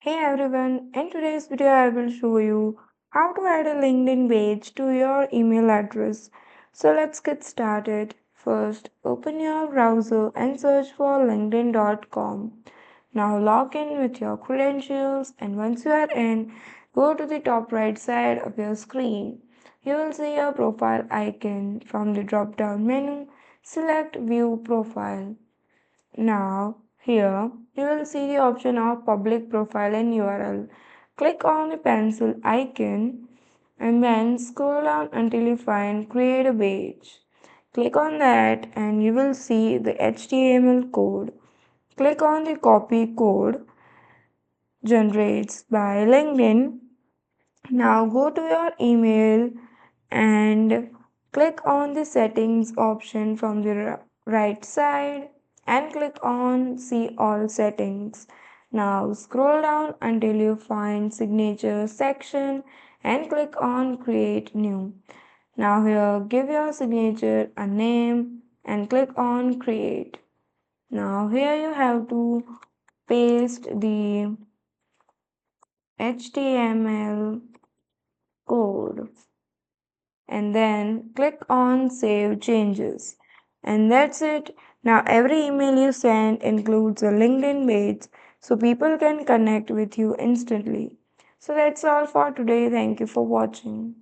Hey everyone, in today's video I will show you how to add a LinkedIn page to your email address. So let's get started. First, open your browser and search for linkedin.com. Now log in with your credentials and once you are in, go to the top right side of your screen. You will see your profile icon. From the drop down menu, select view profile. Now, here you will see the option of public profile and URL. Click on the pencil icon and then scroll down until you find create a page. Click on that and you will see the HTML code. Click on the copy code generates by LinkedIn. Now go to your email and click on the settings option from the right side and click on see all settings. Now scroll down until you find signature section and click on create new. Now here give your signature a name and click on create. Now here you have to paste the HTML code and then click on save changes. And that's it. Now every email you send includes a LinkedIn page so people can connect with you instantly. So that's all for today. Thank you for watching.